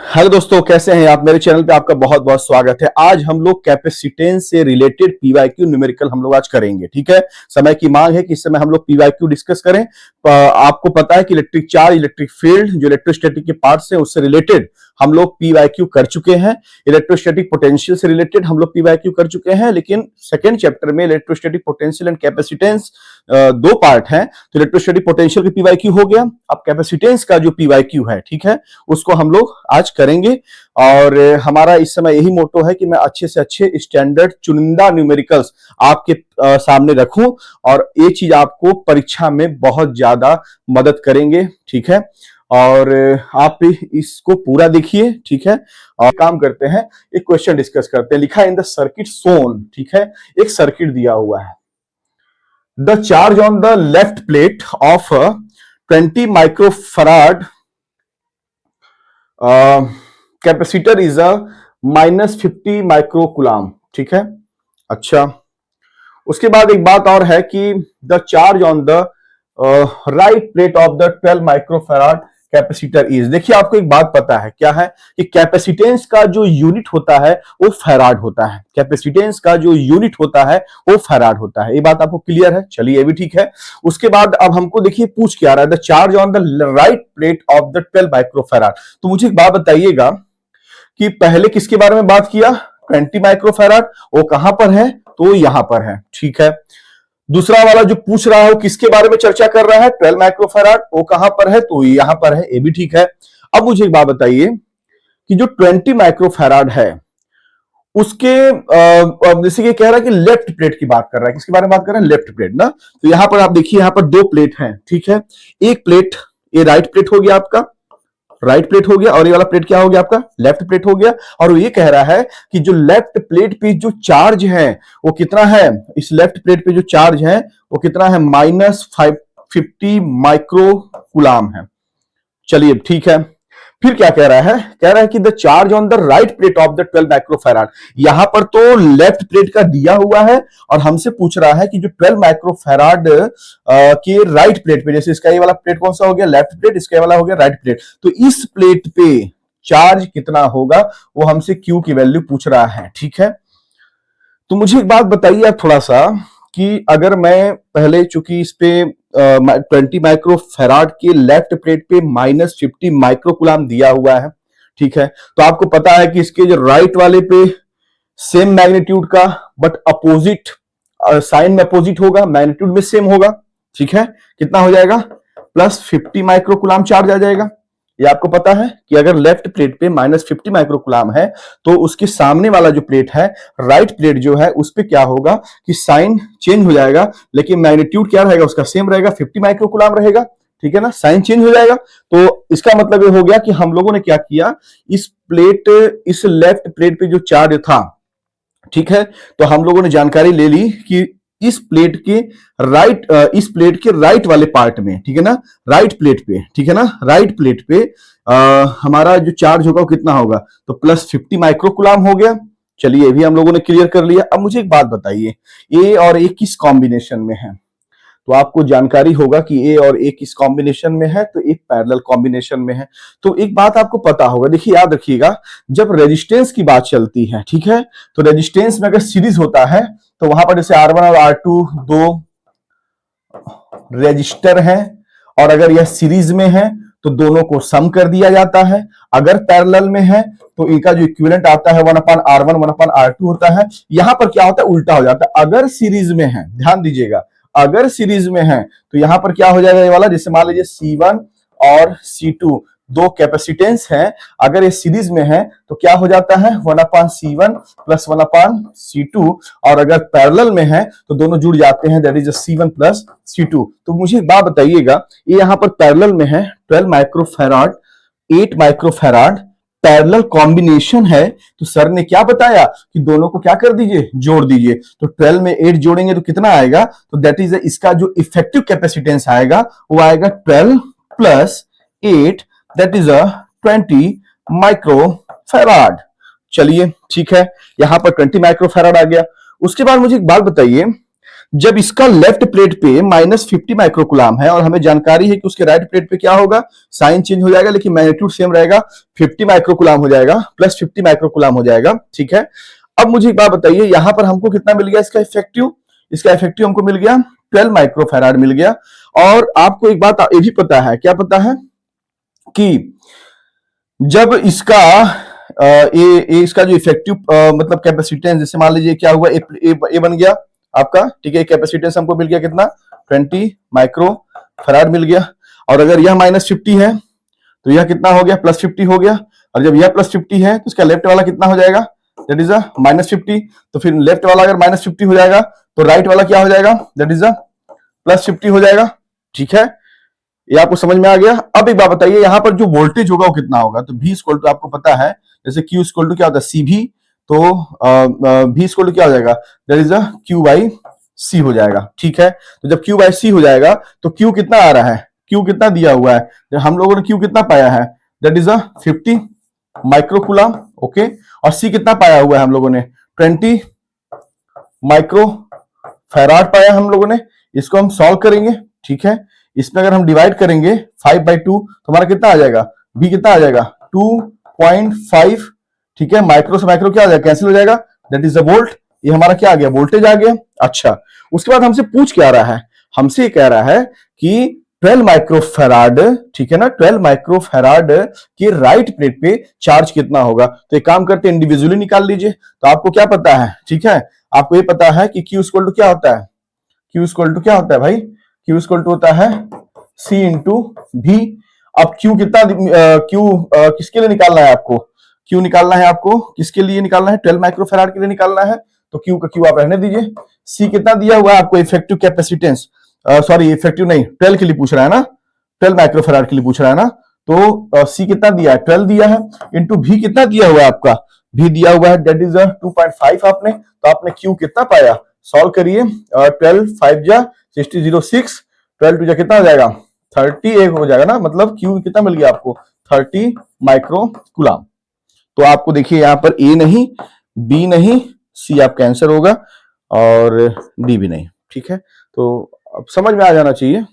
Hello दोस्तों, कैसे हैं आप। मेरे चैनल पे आपका बहुत बहुत स्वागत है। आज हम लोग कैपेसिटेंस से रिलेटेड पीवाईक्यू न्यूमेरिकल हम लोग आज करेंगे। ठीक है, समय की मांग है कि इस समय हम लोग पीवाईक्यू डिस्कस करें। आपको पता है कि इलेक्ट्रिक चार्ज, इलेक्ट्रिक फील्ड, जो इलेक्ट्रोस्टैटिक के पार्ट्स हैं उससे रिलेटेड हम लोग पीवाईक्यू कर चुके हैं। इलेक्ट्रोस्टैटिक पोटेंशियल से रिलेटेड हम लोग पीवाईक्यू कर चुके हैं, लेकिन सेकेंड चैप्टर में इलेक्ट्रोस्टैटिक पोटेंशियल एंड कैपेसिटेंस दो पार्ट हैं। तो इलेक्ट्रोस्टैटिक पोटेंशियल का पीवाईक्यू हो गया, अब कैपेसिटेंस का जो पीवाईक्यू है, ठीक है, उसको हम लोग आज करेंगे। और हमारा इस समय यही मोटो है कि मैं अच्छे से अच्छे स्टैंडर्ड चुनिंदा न्यूमेरिकल्स आपके सामने रखूं और ये चीज आपको परीक्षा में बहुत ज्यादा मदद करेंगे। ठीक है, और आप इसको पूरा देखिए। ठीक है, और काम करते हैं, एक क्वेश्चन डिस्कस करते हैं। लिखा है इन द सर्किट सोन, ठीक है, एक सर्किट दिया हुआ है। The charge on the left plate of 20 microfarad capacitor is a -50 microcoulomb. ठीक है, अच्छा, उसके बाद एक बात और है कि the charge on the right plate of the 12 microfarad capacitor is. देखिए, आपको एक बात पता है, क्या है कि कैपेसिटेंस का जो यूनिट होता है वो फैराड होता है। कैपेसिटेंस का जो यूनिट होता है वो फैराड होता है। ये बात आपको क्लियर है। चलिए, ये भी ठीक है। उसके बाद अब हमको देखिए पूछ क्या रहा है, the charge on the right plate of the 12 microfarad. तो मुझे एक बात बताइएगा कि पहले किसके बारे में बात किया, 20 माइक्रोफैराड, वो कहां पर है, तो यहां पर है। ठीक है, दूसरा वाला जो पूछ रहा है वो किसके बारे में चर्चा कर रहा है, 12 माइक्रोफैराड, वो कहां पर है, तो यहां पर है। ये भी ठीक है। अब मुझे एक बात बताइए कि जो 20 माइक्रोफैराड है उसके जैसे कि कह रहा है कि लेफ्ट प्लेट की बात कर रहा है, किसके बारे में बात कर रहा है, लेफ्ट प्लेट ना। तो यहां पर आप देखिए, यहां पर दो प्लेट हैं। ठीक है, एक प्लेट, ये राइट प्लेट हो गया आपका, राइट प्लेट हो गया, और ये वाला प्लेट क्या हो गया आपका, लेफ्ट प्लेट हो गया। और वो ये कह रहा है कि जो लेफ्ट प्लेट पे जो चार्ज है वो कितना है, इस लेफ्ट प्लेट पे जो चार्ज है वो कितना है, -50 माइक्रोकुलाम है। चलिए, ठीक है। फिर क्या कह रहा है, कह रहा है कि the charge on the right plate of the 12 microfarad. यहां पर तो लेफ्ट प्लेट का दिया हुआ है और हमसे पूछ रहा है कि जो 12 माइक्रोफैराड के राइट प्लेट पे, जैसे इसका ये वाला प्लेट कौन सा हो गया, लेफ्ट प्लेट, इसका वाला हो गया राइट प्लेट, तो इस प्लेट पे चार्ज कितना होगा वो हमसे क्यू की वैल्यू पूछ रहा है। ठीक है, तो मुझे एक बात बताइए आप थोड़ा सा कि अगर मैं पहले, चूंकि इस पे 20 माइक्रोफैराड के लेफ्ट प्लेट पे -50 माइक्रोकुलाम दिया हुआ है। ठीक है, तो आपको पता है कि इसके जो राइट वाले पे सेम मैग्नीट्यूड का, बट अपोजिट साइन में अपोजिट होगा, मैग्नीट्यूड में सेम होगा। ठीक है, कितना हो जाएगा, +50 माइक्रोकुलाम चार्ज आ जाएगा। ये आपको पता है कि अगर लेफ्ट प्लेट पे -50 माइक्रोकुलाम है तो उसके सामने वाला जो प्लेट है, राइट प्लेट जो है, उस पे क्या होगा कि साइन चेंज हो जाएगा, लेकिन मैग्नीट्यूड क्या रहेगा उसका, सेम रहेगा, 50 माइक्रोकुलाम रहेगा। ठीक है ना, साइन चेंज हो जाएगा। तो इसका मतलब ये हो गया कि हम लोगों ने क्या किया, इस लेफ्ट प्लेट पे जो चार्ज था, ठीक है, तो हम लोगों ने जानकारी ले ली कि इस प्लेट के राइट वाले पार्ट में, ठीक है ना, राइट प्लेट पे, ठीक है ना, राइट प्लेट पे हमारा जो चार्ज होगा वो कितना होगा, तो +50 माइक्रोकुलाम हो गया। चलिए, ये भी हम लोगों ने क्लियर कर लिया। अब मुझे एक बात बताइए, ए और ए किस कॉम्बिनेशन में है, तो आपको जानकारी होगा कि ए और ए किस कॉम्बिनेशन में है, तो एक पैरेलल कॉम्बिनेशन में है। तो एक बात आपको पता होगा, देखिए याद रखिएगा, जब रेजिस्टेंस की बात चलती है, ठीक है, तो रेजिस्टेंस में अगर सीरीज होता है तो वहां पर जैसे R1 और R2 दो रेजिस्टर हैं, और अगर यह सीरीज में है तो दोनों को सम कर दिया जाता है। अगर पैरेलल में है तो इनका जो इक्विवेलेंट आता है 1/R1 1/R2 होता है। यहां पर क्या होता है, उल्टा हो जाता है। अगर सीरीज में है, ध्यान दीजिएगा, अगर सीरीज में है तो यहां पर क्या हो जाएगा, ये वाला, जैसे मान लीजिए C1 और C2 दो कैपेसिटेंस है, अगर ये सीरीज में है तो क्या हो जाता है, 1/C1 + 1/C2, और अगर पैरेलल में है तो दोनों जुड़ जाते हैं, दैट इज C1 + C2। तो मुझे एक बात बताइएगा, ये यहां पर पैरेलल में है 12 माइक्रोफैराड 8 माइक्रोफैराड पैरेलल कॉम्बिनेशन है, तो सर ने क्या बताया कि दोनों को क्या कर दीजिए, जोड़ दीजिए। तो 12 में 8 जोड़ेंगे तो कितना आएगा, तो दैट इज इसका जो इफेक्टिव कैपेसिटेंस आएगा वो आएगा 12 + 8, दैट इज 20 माइक्रोफैराड। चलिए, ठीक है, यहां पर 20 माइक्रोफैराड आ गया। उसके बाद मुझे एक बात बताइए, जब इसका लेफ्ट प्लेट पे -50 माइक्रोकुलाम है और हमें जानकारी है कि उसके राइट प्लेट पे क्या होगा, साइन चेंज हो जाएगा लेकिन मैग्नीट्यूड सेम रहेगा, 50 माइक्रोकुलाम हो जाएगा प्लस 50 माइक्रोकुलाम हो जाएगा। ठीक है, अब मुझे एक बात बताइए, यहां पर हमको कितना मिल गया इसका इफेक्टिव हमको मिल गया 12 माइक्रोफैराड मिल गया। और आपको एक बात ये भी पता है, क्या पता है कि जब इसका इसका जो इफेक्टिव मतलब कैपेसिटेंस, जैसे मान लीजिए क्या हुआ, ए बन गया आपका, ठीक है, कैपेसिटेंस हमको मिल गया कितना 20 माइक्रो फराड मिल गया। और अगर यह -50 है तो यह कितना हो गया, +50 हो गया। और जब यह +50 है तो इसका लेफ्ट वाला कितना हो जाएगा, दैट इज -50। तो फिर लेफ्ट वाला अगर -50 हो जाएगा तो राइट वाला क्या हो जाएगा, दैट इज +50 हो जाएगा। ठीक है, ये आपको समझ में आ गया। अब एक बात बताइए, यहां पर जो वोल्टेज होगा वो कितना होगा, तो V इक्वल टू आपको पता है, जैसे Q इक्वल टू क्या होता है CV, तो V इक्वल टू क्या हो जाएगा, that is Q by C हो जाएगा। ठीक है, तो जब Q बाई C हो जाएगा तो Q कितना आ रहा है, Q कितना दिया हुआ है, जब हम लोगों ने Q कितना पाया है, दैट इज 50 माइक्रोकुलाम। ओके, और C कितना पाया हुआ है हम लोगों ने, 20 माइक्रो फैराड पाया हम लोगों ने। इसको हम सॉल्व करेंगे। ठीक है, इसमें अगर हम डिवाइड करेंगे 5/2 तो हमारा कितना आ जाएगा, B कितना आ जाएगा 2.5। ठीक है, माइक्रो से माइक्रो क्या आ जाएगा, कैंसिल हो जाएगा, दैट इज द वोल्ट। ये हमारा क्या आ गया, वोल्टेज आ गया। अच्छा, उसके बाद हमसे पूछ क्या रहा है, हमसे कह रहा है कि 12 माइक्रोफैराड, ठीक है ना, 12 माइक्रोफैराड के राइट प्लेट पे चार्ज कितना होगा। तो एक काम करते हैं, इंडिविजुअली निकाल लीजिए। तो आपको क्या पता है, ठीक है, आपको ये पता है कि Q इक्वल टू क्या होता है, Q इक्वल टू क्या होता है भाई, Q इक्वल टू होता है C इंटू V। अब Q कितना, Q किसके लिए निकालना है आपको, Q निकालना है आपको, किसके लिए निकालना है, 12 माइक्रोफैराड के लिए निकालना है। तो Q का Q आप रहने दीजिए। C कितना दिया हुआ है आपको, इफेक्टिव कैपेसिटेंस, सॉरी इफेक्टिव नहीं, 12 के लिए पूछ रहा है ना, 12 माइक्रोफैराड के लिए पूछ रहा है ना। तो C कितना दिया है, 12 दिया है, इंटू V कितना दिया हुआ है आपका, V दिया हुआ है दैट इज 2.5 आपने। तो आपने Q कितना पाया, सॉल्व करिए, 12 5 जा 60 06, 12 टू जा कितना हो जाएगा 30 एक हो जाएगा ना, मतलब Q कितना मिल गया आपको 30 माइक्रो कुलाम। तो आपको देखिए यहां पर A नहीं, B नहीं, C आपका आंसर होगा और D भी नहीं। ठीक है, तो अब समझ में आ जाना चाहिए।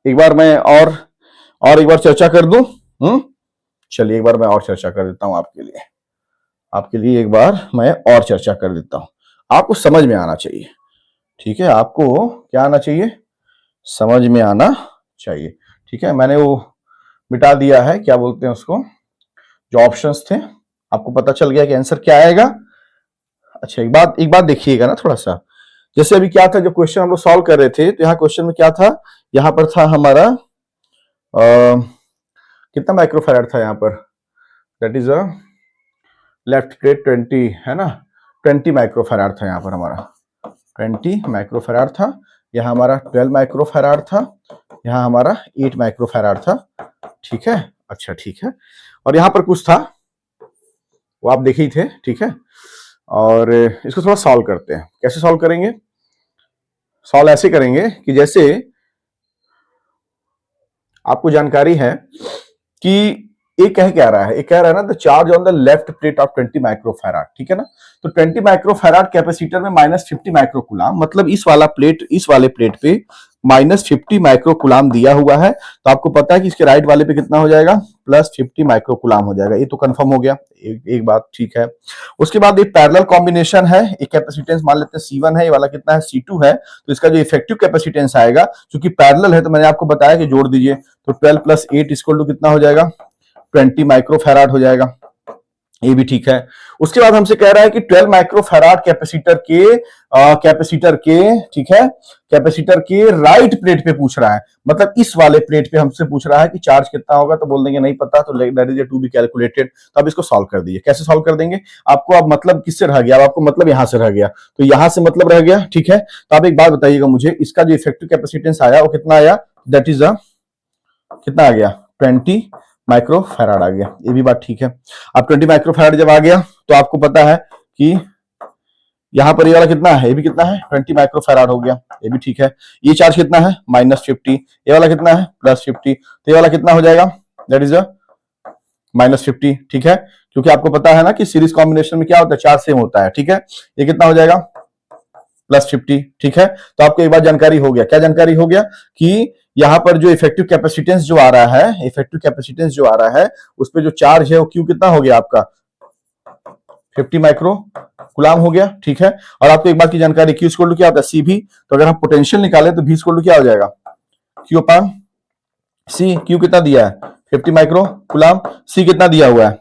एक बार मैं और एक बार चर्चा कर दूं। चलिए एक बार मैं और चर्चा कर देता हूं आपके लिए एक बार मैं और चर्चा कर देता हूं, आपको समझ में आना चाहिए। ठीक है, आपको क्या आना चाहिए, समझ में आना चाहिए। ठीक है, मैंने वो मिटा दिया है, क्या बोलते हैं उसको, जो ऑप्शंस थे, आपको पता चल गया कि आंसर क्या आएगा। अच्छा, एक बात देखिएगा ना थोड़ा सा, जैसे अभी क्या था, जो क्वेश्चन हम लोग सॉल्व कर रहे थे, तो यहाँ क्वेश्चन में क्या था, यहाँ पर था हमारा कितना माइक्रोफैराड था यहाँ पर, that is a left plate 20 है ना, 20 माइक्रोफैराड था यहाँ पर हमारा, 20 माइक्रोफैराड था। यहाँ हमारा 12 माइक्रोफैराड था, यहाँ हमारा 8 माइक्रोफैराड था। ठीक है, अच्छा ठीक है, और यहाँ पर कुछ था वो आप देखे ही थे। ठीक है, और इसको थोड़ा सॉल्व करते हैं। कैसे सॉल्व करेंगे, सॉल्व ऐसे करेंगे कि जैसे आपको जानकारी है कि ये कह क्या रहा है, ये कह रहा है ना, the charge on the left plate of 20 microfarad. ठीक है ना, तो 20 माइक्रोफैराड कैपेसिटर में -50 माइक्रोकुलाम, मतलब इस वाले प्लेट पे -50 माइक्रोकुलाम दिया हुआ है। तो आपको पता है कि इसके राइट वाले पे कितना हो जाएगा, +50 माइक्रोकुलाम हो जाएगा। ये तो कंफर्म हो गया, एक बात ठीक है। उसके बाद एक पैरेलल कॉम्बिनेशन है, एक कैपेसिटेंस मान लेते हैं C1 है, ये वाला कितना है C2 है। तो इसका जो इफेक्टिव कैपेसिटेंस आएगा, क्योंकि पैरेलल है तो मैंने आपको बताया कि जोड़ दीजिए, तो 12 + 8 इक्वल टू कितना हो जाएगा, 20 माइक्रोफैराड हो जाएगा। ये भी ठीक है। उसके बाद हमसे कह रहा है कि 12 माइक्रोफैराड कैपेसिटर के ठीक है, कैपेसिटर के राइट प्लेट पे पूछ रहा है, मतलब इस वाले प्लेट पे हमसे पूछ रहा है कि चार्ज कितना होगा। तो बोल देंगे नहीं पता, तो that is to be calculated. तो अब इसको सॉल्व कर दीजिए। कैसे सॉल्व कर देंगे, आपको अब मतलब किससे रह गया, अब आपको मतलब यहां से रह गया, तो यहां से मतलब रह गया। ठीक है, तो आप एक बात बताइएगा मुझे, इसका जो इफेक्टिव कैपेसिटेंस आया वो कितना आया, दैट इज कितना आ गया, 20 माइक्रोफैराड आ गया। ये भी बात ठीक है। अब 20 माइक्रोफैराड जब आ गया तो आपको पता है कि यहां पर ये वाला कितना है, ये भी कितना है, 20 माइक्रोफैराड हो गया। ये भी ठीक है। ये चार्ज कितना है, -50, ये वाला कितना है, +50, तो ये वाला कितना हो जाएगा, दैट इज -50। ठीक है, क्योंकि आपको पता है ना कि सीरीज कॉम्बिनेशन में क्या होता है, 4 सेम होता है, ठीक है। ये कितना हो जाएगा, +50, ठीक है। तो आपको एक बात जानकारी हो गया, क्या जानकारी हो गया कि यहां पर जो इफेक्टिव कैपेसिटेंस जो आ रहा है, इफेक्टिव कैपेसिटेंस जो आ रहा है उस पर जो चार्ज है वो क्यू कितना हो गया आपका, 50 माइक्रो कुलाम हो गया, ठीक है। और आपको एक बात की जानकारी, क्यू इक्वल टू क्या होता है, सी भी। तो अगर हम पोटेंशियल निकाले तो भी इक्वल टू क्या हो जाएगा, क्यू अपान सी। क्यू कितना दिया है, 50 माइक्रो कुलाम। सी कितना दिया हुआ है,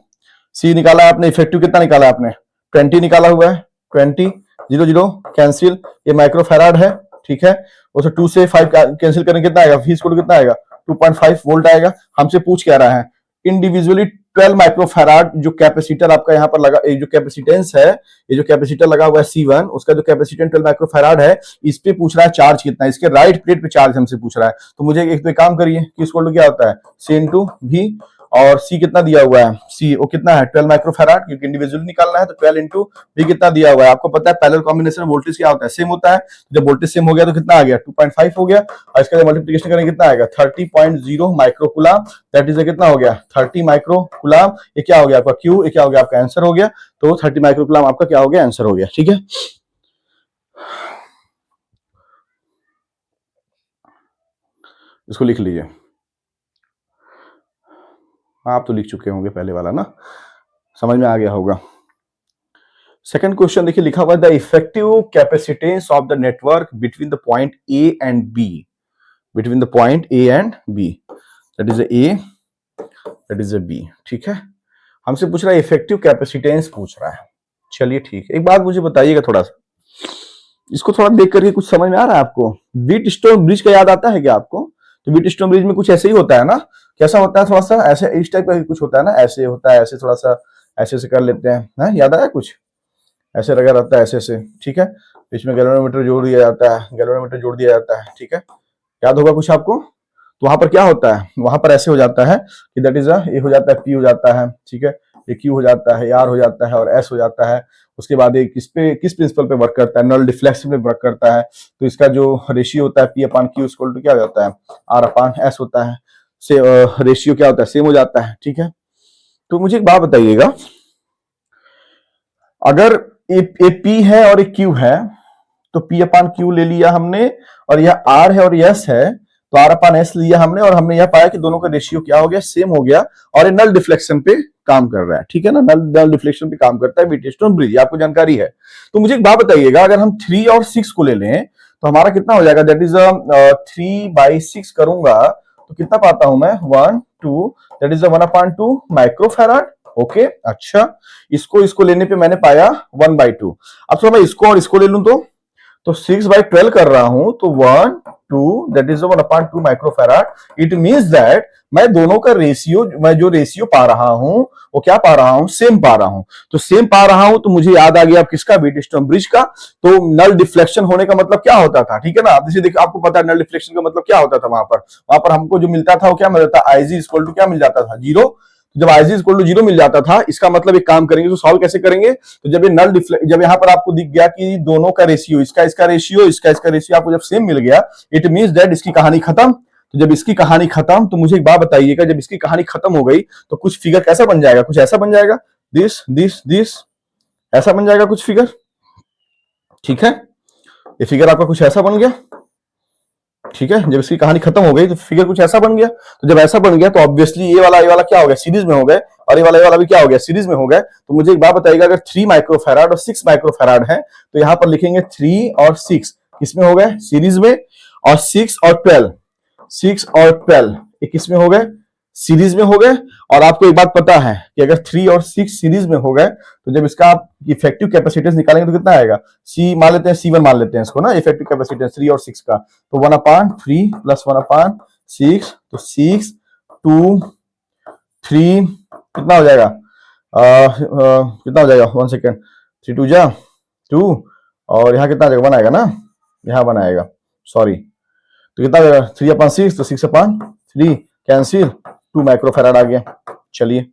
सी निकाला आपने, इफेक्टिव कितना निकाला आपने, 20 निकाला हुआ है, 20, 0 0 कैंसिल, ये माइक्रो फैराड है, ठीक है। उसे 2 से 5 कैंसिल करेंगे कितना आएगा, V इक्वल टू कितना आएगा, 2.5 वोल्ट आएगा। हमसे पूछ क्या रहा है, इंडिविजुअली 12 माइक्रो फैराड जो कैपेसिटर आपका यहाँ पर लगा, ये जो कैपेसिटेंस है, ये जो कैपेसिटर लगा हुआ है C1, उसका जो कैपेसिटेंस 12 माइक्रो फैराड है, इस पे पूछ रहा है चार्ज कितना है, इसके राइट प्लेट पे चार्ज हमसे पूछ रहा है। तो मुझे एक तो काम करिए, Q इक्वल टू क्या होता है, C इंटू V, और C कितना दिया हुआ है, C वो कितना है 12 माइक्रो फैराड, क्योंकि इंडिविजुअली निकालना है तो 12 इंटू V कितना दिया हुआ है। आपको पता है पैरेलल कॉम्बिनेशन वोल्टेज क्या होता है, सेम होता है। जब वोल्टेज सेम हो गया तो कितना आ गया, 2.5 हो गया, और इसका मल्टीप्लिकेशन करेंगे कितना आएगा, 30.0 माइक्रो कुलाम, दैट इज कितना हो गया, 30 माइक्रो कुलाम। ये क्या हो गया आपका Q, ये क्या हो गया आपका आंसर हो गया। तो 30 माइक्रो कुलाम आपका क्या हो गया, आंसर हो गया, ठीक है। इसको लिख लीजिए, आप तो लिख चुके होंगे पहले वाला ना, समझ में आ गया होगा। सेकंड क्वेश्चन देखिए, लिखा हुआ है the effective capacitance of the network between the point A and B, between the point A and B, that is A, that is B, ठीक है। हमसे पूछ रहा है इफेक्टिव कैपेसिटेंस पूछ रहा है। चलिए ठीक है, एक बात मुझे बताइएगा, थोड़ा सा इसको थोड़ा देख करके कुछ समझ में आ रहा है आपको, व्हीटस्टोन ब्रिज का याद आता है क्या आपको। तो व्हीटस्टोन ब्रिज में कुछ ऐसे ही होता है ना, कैसा होता है, थोड़ा सा ऐसे इस टाइप का कुछ होता है ना, ऐसे होता है, ऐसे थोड़ा सा ऐसे से कर लेते हैं ना, याद आया कुछ ऐसे लगा रहता है, ऐसे से, ठीक है। बीच में गैल्वेनोमीटर जोड़ दिया जाता है, गैल्वेनोमीटर जोड़ दिया जाता है, ठीक है, याद होगा कुछ आपको। तो वहां पर क्या होता है, वहां पर ऐसे हो जाता है कि दैट इज ए हो जाता है, पी हो जाता है, ठीक है, ये क्यू हो जाता है, आर हो जाता है और एस हो जाता है। उसके बाद ये किस प्रिंसिपल पे वर्क करता है, नल डिफ्लेक्शन पे वर्क करता है। तो इसका जो रेशियो होता है P upon Q equal to क्या हो जाता है, आर अपान एस होता है, से रेशियो क्या होता है, सेम हो जाता है, ठीक है। तो मुझे एक बात बताइएगा, अगर ये पी है और ये क्यू है, तो पी अपान क्यू ले लिया हमने, और यह आर है और एस है, तो आर अपान एस लिया हमने, और हमने यह पाया कि दोनों का रेशियो क्या हो गया, सेम हो गया, और ये नल डिफ्लेक्शन पे काम कर रहा है, ठीक है ना, नल डिफ्लेक्शन पे काम करता है व्हीटस्टोन ब्रिज, आपको जानकारी है। तो मुझे एक बात बताइएगा, अगर हम 3 और 6 को ले लें तो हमारा कितना हो जाएगा, दैट इज 3/6 करूंगा तो कितना पाता हूं मैं, 1 2, that is 1/2 micro farad, okay. अच्छा, इसको लेने पे मैंने पाया 1/2। अब थोड़ा मैं इसको और इसको ले लूं तो 6/12 कर रहा हूं, तो 1 2, that is 1/2 micro farad. It means that मैं दोनों का रेशियो, मैं जो रेशियो पा रहा हूं वो क्या पा रहा हूं, सेम पा रहा हूं। तो सेम पा रहा हूं तो मुझे याद आ गया अब किसका, व्हीटस्टोन ब्रिज का। तो नल डिफ्लेक्शन होने का मतलब क्या होता था, ठीक है ना। आप जैसे देखिए, आपको पता है नल डिफ्लेक्शन का मतलब क्या होता था, वहां पर हमको जो मिलता था वो क्या मिलता था, IG इक्वल टू क्या मिल जाता था, 0। जब IG इक्वल टू 0 मिल जाता था, इसका मतलब एक काम करेंगे, तो सॉल्व कैसे करेंगे। तो जब ये जब यहाँ पर आपको दिख गया कि दोनों का रेशियो, इसका रेशियो, इसका रेशियो आपको जब सेम मिल गया, इट मींस दैट इसकी कहानी खत्म। तो जब इसकी कहानी खत्म, तो मुझे एक बात बताइएगा, जब इसकी कहानी खत्म हो गई तो कुछ फिगर कैसा बन जाएगा, कुछ ऐसा बन जाएगा, दिस ऐसा बन जाएगा कुछ फिगर, ठीक है। ये फिगर आपका कुछ ऐसा बन गया, ठीक है। जब इसकी कहानी खत्म हो गई तो फिगर कुछ ऐसा बन गया। तो जब ऐसा बन गया तो ऑब्वियसली ये वाला क्या हो गया, सीरीज में हो गए, और ये वाला भी क्या हो गया, सीरीज में हो गए। तो मुझे एक बात बताइएगा, अगर 3 माइक्रो फैराड और 6 माइक्रो फैराड है तो यहां पर लिखेंगे 3 और 6 किसमें हो गए, सीरीज में, और 6 और 12 ये किसमें हो गए, सीरीज में हो गए। और आपको एक बात पता है कि अगर 3 और 6 सीरीज में हो गए तो जब इसका आप इफेक्टिव कैपेसिटेंस निकालेंगे तो कितना आएगा, सी मान लेते हैं, C1 मान लेते हैं इसको ना, इफेक्टिव कैपेसिटेंस 3 और 6 का, तो 1/3 प्लस 1/6, तो 6 2 3 कितना हो जाएगा, कितना हो जाएगा, 1 सेकेंड, 3 2 जा 2, और यहाँ कितना आ जाएगा, 1 आएगा ना, यहाँ 1 आएगा, सॉरी। तो कितना हो जाएगा, 3/6, तो 6/3 कैंसिल, 2 माइक्रो फैराड आ गया। चलिए,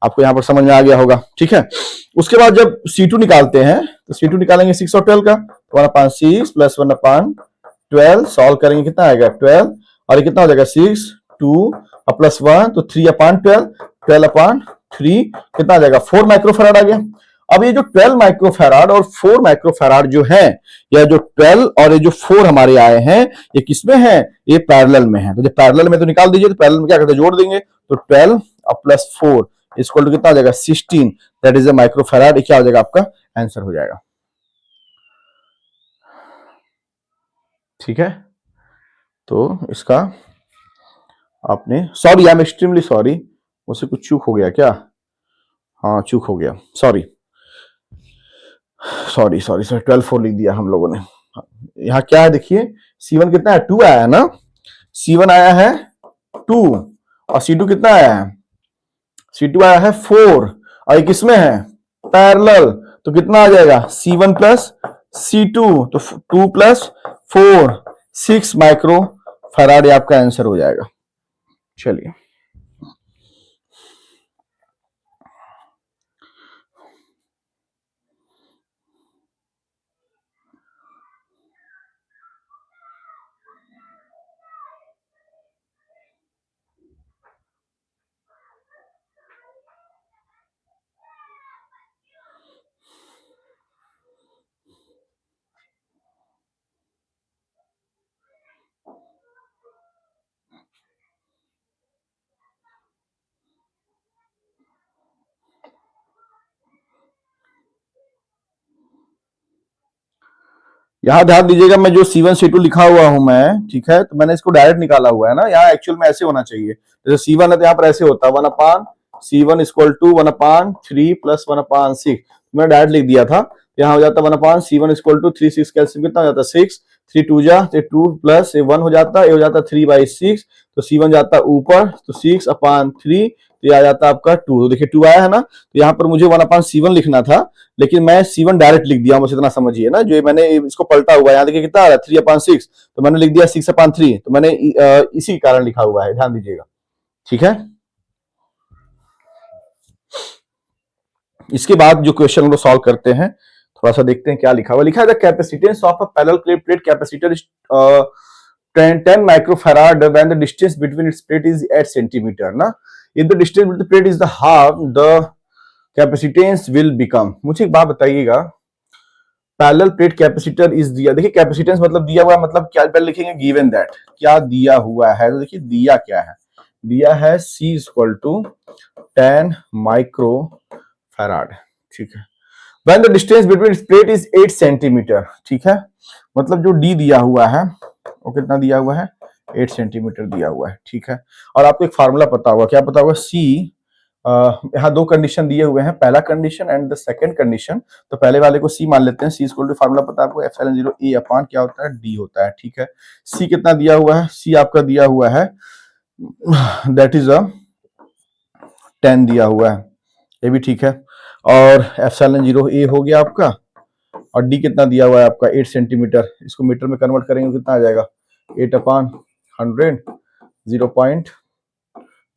आपको यहां पर समझ में आ गया होगा, ठीक है। उसके बाद जब C2 निकालते हैं तो C2 निकालेंगे 6 और 12 का, 1/6 प्लस 1/12 सॉल्व करेंगे, कितना आएगा 12, और ये कितना हो जाएगा 6 2 और प्लस 1, तो 3/12, 12 3 कितना आ जाएगा 4 माइक्रोफैराड आ गया। अब ये जो 12 माइक्रोफैराड और 4 माइक्रोफैराड जो है, या जो 12 और ये जो 4 हमारे आए हैं, ये किसमें है, ये पैरेलल में है। तो जब पैरेलल में तो निकाल दीजिए, तो पैरेलल में क्या करते हैं, जोड़ देंगे। तो 12 और प्लस 4 इक्वल टू कितना आ जाएगा 16, दैट इज अ माइक्रोफैराड। क्या हो जाएगा आपका आंसर हो जाएगा। ठीक है, तो इसका आपने, sorry I am extremely sorry, मुझसे कुछ चूक हो गया क्या, हाँ चूक हो गया, सॉरी सॉरी सॉरी सॉरी 12 4 लिख दिया हम लोगों ने। यहाँ क्या है देखिए, C1 कितना है 2 आया है ना, C1 आया है 2 और C2 कितना आया है, C2 आया है 4 और ये किसमें है पैरेलल, तो कितना आ जाएगा C1 प्लस C2, तो 2 प्लस 4 6 माइक्रो फैराड आपका आंसर हो जाएगा। चलिए यहां ध्यान दीजिएगा, मैं जो C1 C2 लिखा हुआ हूं मैं, ठीक है, तो मैंने इसको डायरेक्ट निकाला हुआ है ना, यहाँ एक्चुअल में ऐसे होना चाहिए, जैसे C1 है तो यहाँ पर ऐसे होता है 1 upon C1 equal to 1 upon 3 plus 1 upon 6, मैंने डायरेक्ट लिख दिया था। यहाँ हो जाता 1 upon C1 equal to 3 6 calcium कितना हो जाता 6, 3 2 जा 2 प्लस 1 हो जाता, ये हो जाता 3/6, तो C1 जाता ऊपर, तो 6 अपान 3, तो ये आ जाता आपका 2, तो देखिए 2 आया है ना, तो यहाँ पर मुझे 1 अपान C1 लिखना था, लेकिन मैं C1 डायरेक्ट लिख दिया, मुझे इतना समझिए ना, जो मैंने इसको पलटा हुआ है, यहाँ देखिए कितना आ रहा है 3 अपान 6, तो मैंने लिख दिया 6 अपान 3, तो मैंने इसी कारण लिखा हुआ है, ध्यान दीजिएगा। ठीक है, इसके बाद जो क्वेश्चन हम लोग सॉल्व करते हैं, थोड़ा सा देखते हैं क्या लिखा हुआ। लिखा है the capacitance of a parallel plate capacitor is 10 microfarad when the distance between its plate is 8 centimetre ना, if the distance between the plate is the half the capacitance will become. मुझे एक बात बताइएगा, पैरेलल प्लेट कैपेसिटर इज दिया, देखिए capacitance मतलब दिया हुआ है, मतलब क्या पहले लिखेंगे गिवन दैट, क्या दिया हुआ है, तो देखिए दिया क्या है, दिया है C equal to 10 microfarad. ठीक है, when the distance between plate is 8 centimetre, ठीक है, मतलब जो D दिया हुआ है वो कितना दिया हुआ है 8 सेंटीमीटर दिया हुआ है। ठीक है, और आपको एक फार्मूला पता होगा, क्या पता होगा, C यहाँ दो कंडीशन दिए हुए हैं, पहला condition and the second condition, तो पहले वाले को C मान लेते हैं। C इक्वल टू फार्मूला पता है आपको एप्सिलॉन 0 A अपान क्या होता है D होता है। ठीक है, C कितना दिया हुआ है, C आपका दिया हुआ है दैट इज 10 दिया हुआ है, ये भी ठीक है, और एप्सिलॉन 0 A हो गया आपका, और D कितना दिया हुआ है आपका 8 सेंटीमीटर, इसको मीटर में कन्वर्ट करेंगे कितना आ जाएगा 8 अपान 100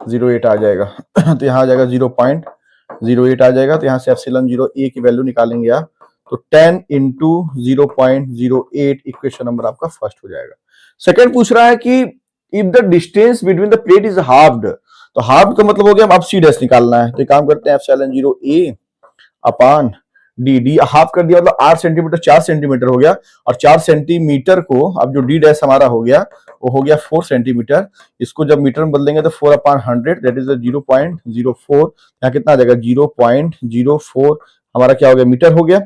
0.08 आ जाएगा तो यहाँ आ जाएगा 0.08 आ जाएगा, तो यहाँ से एप्सिलॉन 0 A की वैल्यू निकालेंगे आप, तो 10 इंटू 0.08 इक्वेशन नंबर आपका फर्स्ट हो जाएगा। सेकंड पूछ रहा है कि if the distance between the plate is halved, तो हाफ का मतलब हो गया अब C डैश निकालना है, तो काम करते हैं epsilon 0 A upon D half कर दिया, मतलब 8 सेंटीमीटर 4 सेंटीमीटर हो गया, और 4 सेंटीमीटर को अब जो डी डैश हमारा हो गया वो हो गया 4 सेंटीमीटर, इसको जब मीटर में बदलेंगे तो 4 अपान 100 दैट इज 0.04, यहाँ कितना आ जाएगा 0.04 हमारा क्या हो गया मीटर हो गया।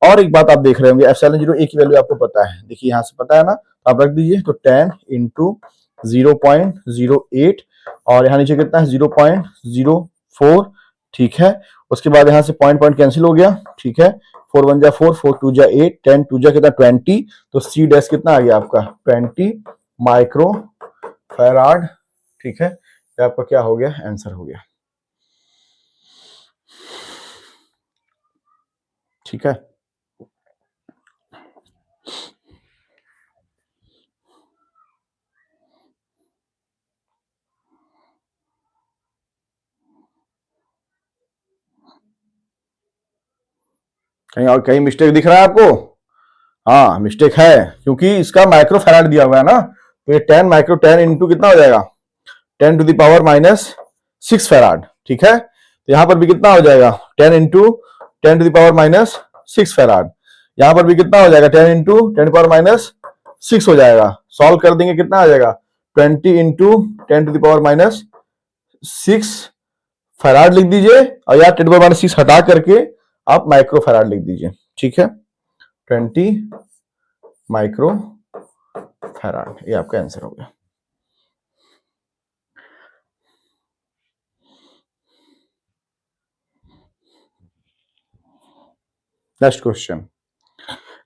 और एक बात आप देख रहे होंगे एप्सिलॉन 0 A की वैल्यू आपको पता है, देखिए यहाँ से पता है ना, आप रख दीजिए, तो 10 इंटू 0.08 और यहाँ नीचे कितना है 0.04। ठीक है, उसके बाद यहाँ से पॉइंट पॉइंट कैंसिल हो गया। ठीक है, 4 1 जा 4 4 2 जा 8 10 2 जा कितना 20, तो C डैश कितना आ गया आपका 20 माइक्रो फैराड। ठीक है, ये आपका क्या हो गया आंसर हो गया। ठीक है, कहीं और कहीं मिस्टेक दिख रहा है आपको? हाँ मिस्टेक है, क्योंकि इसका माइक्रो फैराड दिया हुआ है ना, तो ये 10 माइक्रो 10 इंटू कितना हो जाएगा 10 टू द पावर -6 फैराड। ठीक है, तो यहां पर भी कितना हो जाएगा 10 इंटू 10⁻⁻6 फैराड। यहां पर भी कितना हो जाएगा 10 इंटू 10⁻⁻6 हो जाएगा। सॉल्व कर देंगे कितना आ जाएगा 20 इंटू 10⁻⁻6 फैराड लिख दीजिए, और यार 10⁻⁻6 हटा करके आप माइक्रो फैराड लिख दीजिए। ठीक है, 20 माइक्रो फैराड, ये आपका आंसर हो गया। नेक्स्ट क्वेश्चन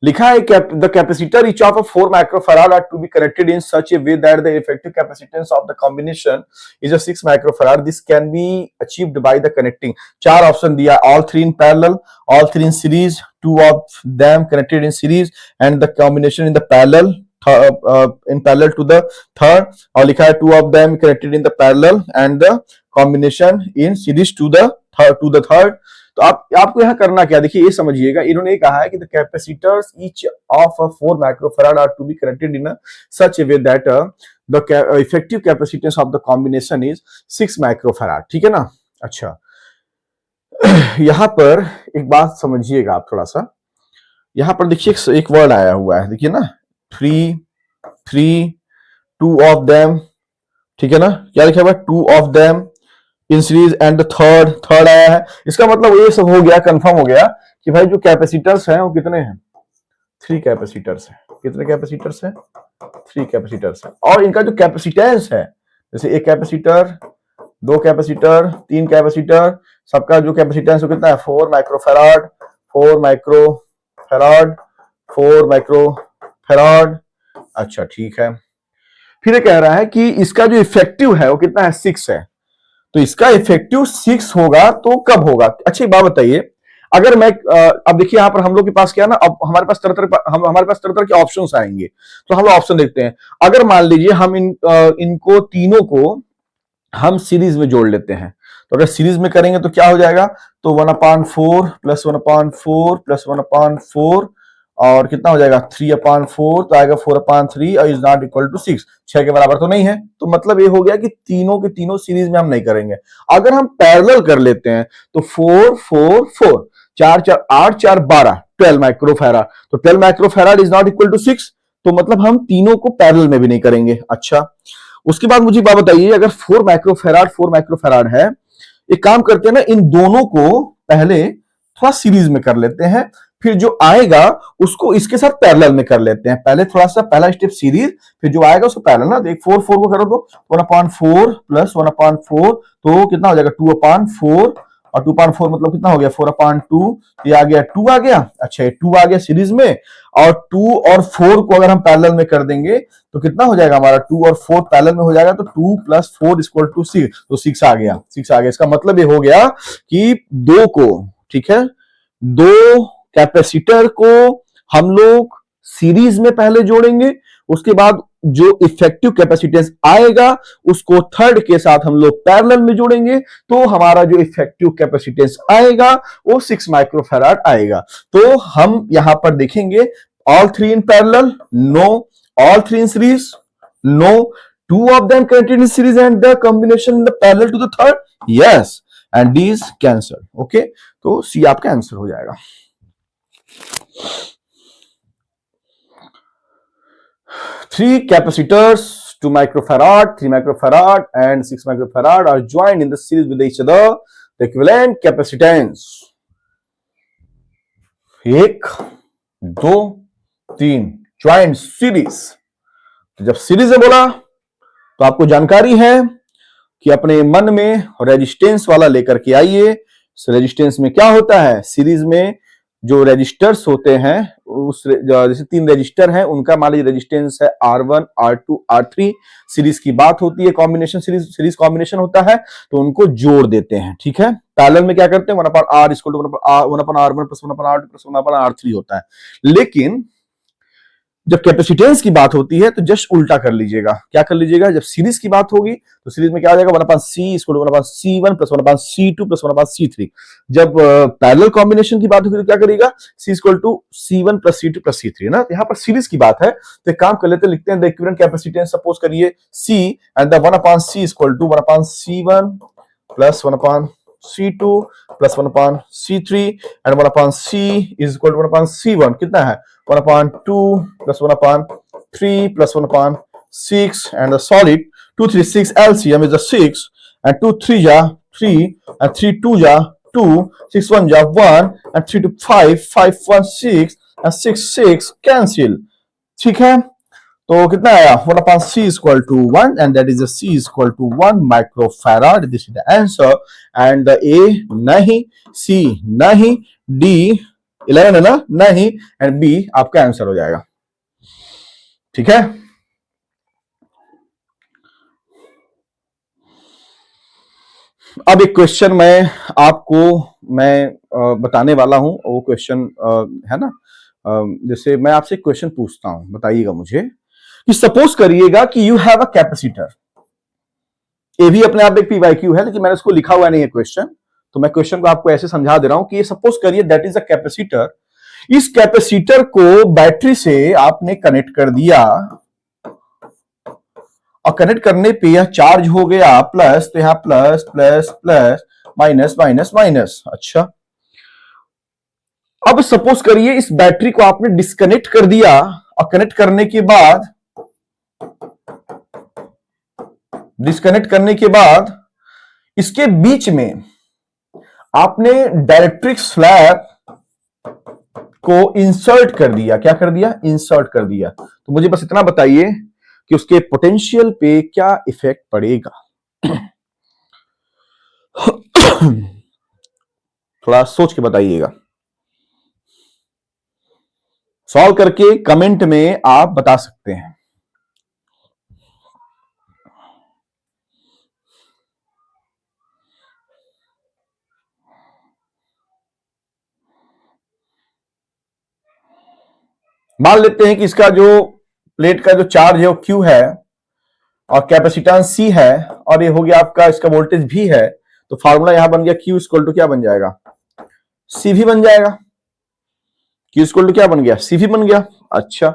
लिखा है the capacitor each of a 4 microfarad are to be connected in such a way that the effective capacitance of the combination is a 6 microfarad. This can be achieved by the connecting, चार option दिया, all three in parallel, all three in series, two of them connected in series and the combination in the parallel in parallel to the third, और लिखा है two of them connected in the parallel and the combination in series to the third। तो आपको यहां करना क्या, देखिए ये समझिएगा, इन्होंने ये कहा है कि the capacitors each of 4 microfarad are to be connected in such a way that the effective capacitance of the combination is 6 microfarad. ठीक है ना। अच्छा, यहां पर एक बात समझिएगा आप थोड़ा सा, यहां पर देखिए एक वर्ड आया हुआ है, देखिए ना, 3 2 ऑफ देम। ठीक है ना, क्या लिखा हुआ है 2 of them in series and the third आया है। इसका मतलब ये सब हो गया, कंफर्म हो गया कि भाई जो कैपेसिटर्स हैं वो कितने हैं, 3 कैपेसिटर्स हैं। कितने कैपेसिटर्स हैं, 3 कैपेसिटर्स हैं। और इनका जो कैपेसिटेंस है, जैसे एक कैपेसिटर, 2 कैपेसिटर, 3 कैपेसिटर, सबका जो कैपेसिटेंस वो कितना है 4 माइक्रोफैराड 4 माइक्रोफैराड 4 माइक्रोफैराड। अच्छा ठीक है, फिर ये कह रहा है कि इसका जो इफेक्टिव है वो कितना है 6 है। तो इसका इफेक्टिव 6 होगा तो कब होगा। अच्छा एक बात बताइए, अगर मैं अब देखिए यहां पर हम लोग के पास क्या है ना, अब हमारे पास तरह तरह के ऑप्शंस आएंगे, तो हम लोग ऑप्शन देखते हैं। अगर मान लीजिए हम इनको तीनों को हम सीरीज में जोड़ लेते हैं, तो अगर सीरीज में करेंगे तो क्या हो जाएगा, तो 1/4 प्लस 1/4 प्लस 1/4 और कितना हो जाएगा 3/4, तो आएगा 4/3 और इज नॉट इक्वल टू 6, 6 के बराबर तो नहीं है। तो मतलब ये हो गया कि तीनों के तीनों सीरीज में हम नहीं करेंगे। अगर हम पैरेलल कर लेते हैं तो 4 4 4 4 4 8 4 12 12 माइक्रोफैराड, तो 12 microfarad is not equal to 6, तो मतलब हम तीनों को पैरेलल में भी नहीं करेंगे। अच्छा, उसके बाद मुझे बात बताइए, अगर 4 माइक्रोफैराड है, एक काम करते हैं ना, इन दोनों को पहले थोड़ा सीरीज में कर लेते हैं, फिर जो आएगा उसको इसके साथ पैरेलल में कर लेते हैं। पहले थोड़ा सा पहला स्टेप सीरीज, फिर जो आएगा उसको पैरेलल ना, देख 4 4 को करो तो 1/4 प्लस 1/4, तो कितना हो जाएगा 2/4, और 2/4 मतलब कितना हो गया 4/2, ये आ गया 2 आ गया। अच्छा, ये 2 आ गया सीरीज में, और 2 और 4 को अगर हम पैरेलल में कर देंगे तो कितना हो जाएगा हमारा 2 और 4 पैरेलल में हो जाएगा, तो 2 प्लस 4 इक्वल टू 6, तो 6 आ गया। 6 आ गया, इसका मतलब ये हो गया कि 2 को, ठीक है, 2 कैपेसिटर को हम लोग सीरीज में पहले जोड़ेंगे, उसके बाद जो इफेक्टिव कैपेसिटेंस आएगा उसको थर्ड के साथ हम लोग पैरेलल में जोड़ेंगे, तो हमारा जो इफेक्टिव कैपेसिटेंस आएगा वो 6 माइक्रोफैराड आएगा। तो हम यहां पर देखेंगे all 3 in parallel, no, all 3 in series, no, 2 of them connected in series and the combination in the parallel to the third, yes, and D is cancel. Okay, तो C आपका आंसर हो जाएगा। Three capacitors, 2 microfarad, 3 microfarad and 6 microfarad are joined in the series with each other. The equivalent capacitance 1 2 3 joint series। तो जब series में बोला तो आपको जानकारी है कि अपने मन में रेजिस्टेंस वाला लेकर के आइए। रेजिस्टेंस में क्या होता है, सीरीज में जो रेजिस्टर्स होते हैं, उस जैसे 3 रेजिस्टर हैं, उनका मान लीजिए रेजिस्टेंस है R1 R2 R3, सीरीज की बात होती है, कॉम्बिनेशन सीरीज कॉम्बिनेशन होता है, तो उनको जोड़ देते हैं। ठीक है, पैरेलल में क्या करते हैं 1/R equal to 1/R1 plus 1/R2 plus 1/R3 होता है। लेकिन जब कैपेसिटेंस की बात होती है तो जस्ट उल्टा कर लीजिएगा। क्या कर लीजिएगा, जब सीरीज की बात होगी तो सीरीज में क्या हो जाएगा 1/C equal to 1/C1 plus 1/C2 plus 1/C3। जब पैरेलल कॉम्बिनेशन की बात होगी तो क्या करेगा, C equal to C1 plus C2 plus C3 ना। यहाँ पर सीरीज की बात है तो एक काम कर लेते हैं, लिखते हैं द इक्विवेलेंट कैपेसिटेंस सपोज करिए C and the 1/C equal to 1/C1 plus 1/C2 C2 plus 1 upon C3 and 1 upon C is equal to 1 upon C1 कितना है 1 upon 2 plus 1 upon 3 plus 1 upon 6 and the solid 2 3 6 LCM is the 6 and 2 3 ja 3 and 3 2 ja 2 6 1 ja 1 and 3 2 5 5 1 6 and 6 6 cancel ठीक है तो कितना आया 1 upon C is equal to 1 and that is the C is equal to 1 microfarad. This is the answer and the A नहीं C नहीं D 11 है ना नहीं and B आपका आंसर हो जाएगा ठीक है अब एक क्वेश्चन मैं बताने वाला हूं वो क्वेश्चन है ना जैसे मैं आपसे क्वेश्चन पूछता हूं बताइएगा मुझे कि सपोज करिएगा कि यू हैव अ कैपेसिटर ये भी अपने आप एक पीवाईक्यू है लेकिन मैंने इसको लिखा हुआ नहीं है क्वेश्चन तो मैं क्वेश्चन को आपको ऐसे समझा दे रहा हूं कि ये सपोज करिए दैट इज अ कैपेसिटर इस कैपेसिटर को बैटरी से आपने कनेक्ट कर दिया और कनेक्ट करने पे यह चार्ज हो गया प्लस तो यहां plus plus plus minus minus minus अच्छा अब सपोज करिए इस बैटरी को आपने डिस्कनेक्ट कर दिया और कनेक्ट करने के बाद इसके बीच में आपने डाइलेक्ट्रिक स्लैब को इंसर्ट कर दिया क्या कर दिया इंसर्ट कर दिया तो मुझे बस इतना बताइए कि उसके पोटेंशियल पे क्या इफेक्ट पड़ेगा थोड़ा सोच के बताइएगा सॉल्व करके कमेंट में आप बता सकते हैं मान लेते हैं कि इसका जो प्लेट का जो चार्ज है वो Q है और कैपेसिटेंस C है और ये हो गया आपका इसका वोल्टेज V है तो फार्मूला यहां बन गया Q इक्वल टू क्या बन जाएगा CV बन जाएगा Q इक्वल टू क्या बन गया CV बन गया अच्छा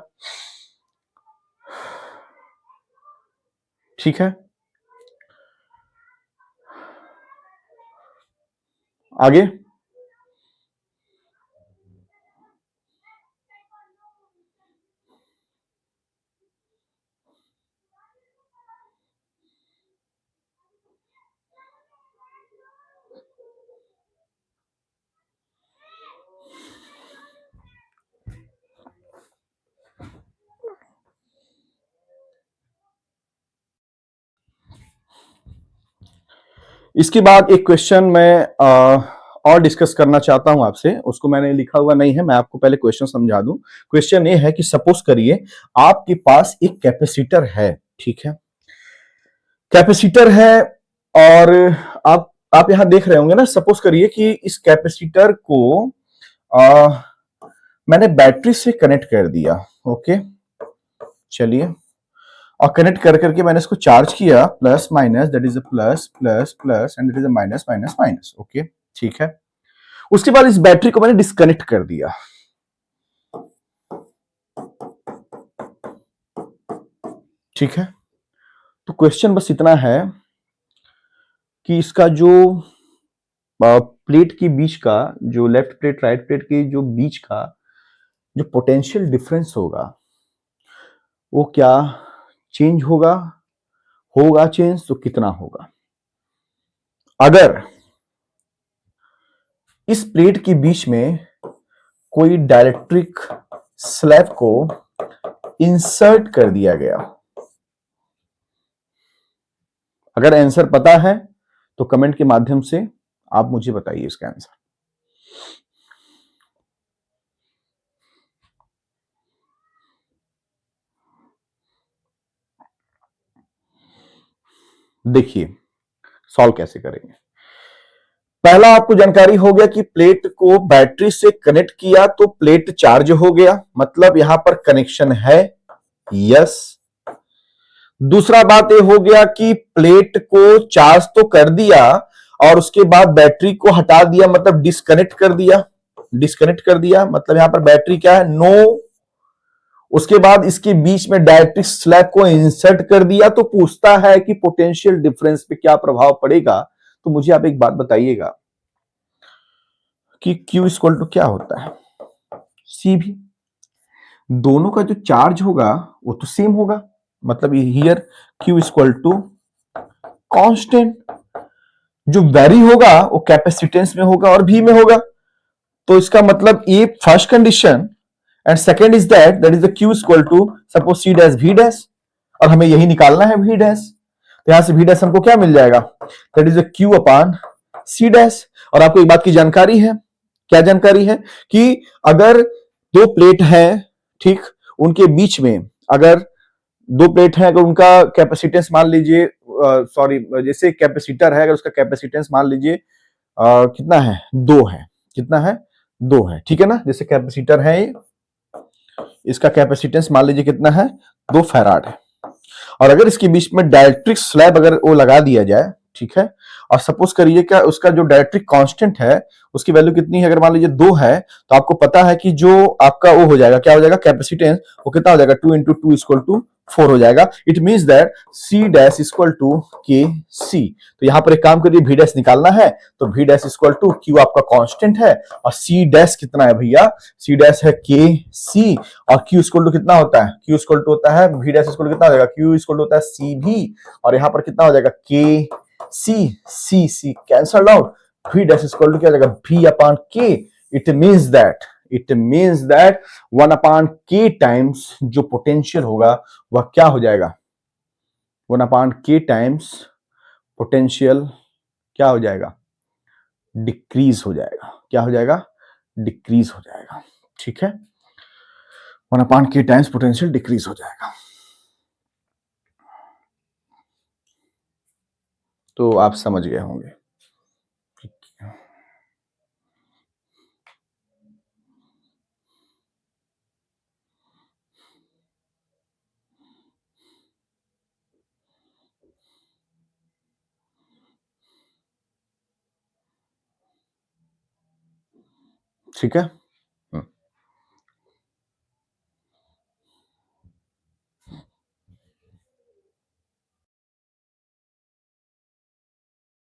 ठीक है आगे इसके बाद एक क्वेश्चन मैं और डिस्कस करना चाहता हूं आपसे उसको मैंने लिखा हुआ नहीं है मैं आपको पहले क्वेश्चन समझा दूं क्वेश्चन ये है कि सपोज करिए आपके पास एक कैपेसिटर है ठीक है कैपेसिटर है और आप यहां देख रहे होंगे ना सपोज करिए कि इस कैपेसिटर को मैंने बैटरी से कनेक्ट कर दिया ओके चलिए और कनेक्ट कर करके मैंने इसको चार्ज किया plus minus that is a plus plus plus and that is a minus minus minus okay ठीक है उसके बाद इस बैटरी को मैंने डिस्कनेक्ट कर दिया ठीक है तो क्वेश्चन बस इतना है कि इसका जो प्लेट के बीच का जो लेफ्ट प्लेट राइट प्लेट के जो बीच का जो पोटेंशियल डिफरेंस होगा वो क्या चेंज होगा चेंज तो कितना होगा अगर इस प्लेट के बीच में कोई डाइलेक्ट्रिक स्लैब को इंसर्ट कर दिया गया अगर आंसर पता है तो कमेंट के माध्यम से आप मुझे बताइए इसका आंसर देखिए सॉल्व कैसे करेंगे पहला आपको जानकारी हो गया कि प्लेट को बैटरी से कनेक्ट किया तो प्लेट चार्ज हो गया मतलब यहां पर कनेक्शन है यस दूसरा बात यह हो गया कि प्लेट को चार्ज तो कर दिया और उसके बाद बैटरी को हटा दिया मतलब डिस्कनेक्ट कर दिया मतलब यहां पर बैटरी क्या है नो उसके बाद इसके बीच में डाइलेक्ट्रिक स्लैब को इंसर्ट कर दिया तो पूछता है कि पोटेंशियल डिफरेंस पे क्या प्रभाव पड़ेगा तो मुझे आप एक बात बताइएगा कि Q इक्वल टू क्या होता है? C भी। दोनों का जो चार्ज होगा वो तो सेम होगा, मतलब here Q equal to constant. जो वेरी होगा वो कैपेसिटेंस में होगा और V में होगा। तो इसका मतलब ये first condition and second is that is the Q equal to suppose C dash V dash, और हमें यही निकालना है V डैश। तो यहां से V डैश हमको क्या मिल जाएगा? That is the Q upon C dash. और आपको एक बात की जानकारी है, क्या जानकारी है? कि अगर दो प्लेट है, ठीक, उनके बीच में अगर दो प्लेट है, अगर उनका कैपेसिटेंस मान लीजिए, सॉरी, जैसे कैपेसिटर है, अगर उसका कैपेसिटेंस मान लीजिए कितना है? 2 है। कितना है? 2 है, ठीक है ना। जैसे कैपेसिटर है, इसका कैपेसिटेंस मान लीजिए कितना है? 2 फैराड है। और अगर इसके बीच में डाइलेक्ट्रिक स्लैब अगर वो लगा दिया जाए, ठीक है, और सपोज करिए क्या उसका जो डाइलेक्ट्रिक कांस्टेंट है उसकी वैल्यू कितनी है? अगर मान लीजिए 2 है, तो आपको पता है कि जो आपका वो हो जाएगा, क्या हो जाएगा? कैपेसिटेंस वो कितना हो जाएगा? 2 इंटू 2 इक्वल टू 4 हो जाएगा। It means that C dash equal to K C. तो यहां पर एक काम करिए, V डैश निकालना है, तो V dash equal to Q आपका कांस्टेंट है, और C डैश कितना है भैया? C डैश है के सी, और Q इक्वल टू कितना होता है? Q इक्वल टू होता है V डैश इक्वल टू कितना हो जाएगा? Q इक्वल टू होता है सी भी, और यहां पर कितना हो जाएगा? K C cancel out. V dash equal to क्या हो जाएगा? V upon K. It means that 1 upon K times जो पोटेंशियल होगा वह क्या हो जाएगा? 1 अपॉन के टाइम्स पोटेंशियल क्या हो जाएगा? डिक्रीज हो जाएगा। क्या हो जाएगा? डिक्रीज हो जाएगा, ठीक है। 1 upon K times potential decrease हो जाएगा। तो आप समझ गए होंगे। ठीक है।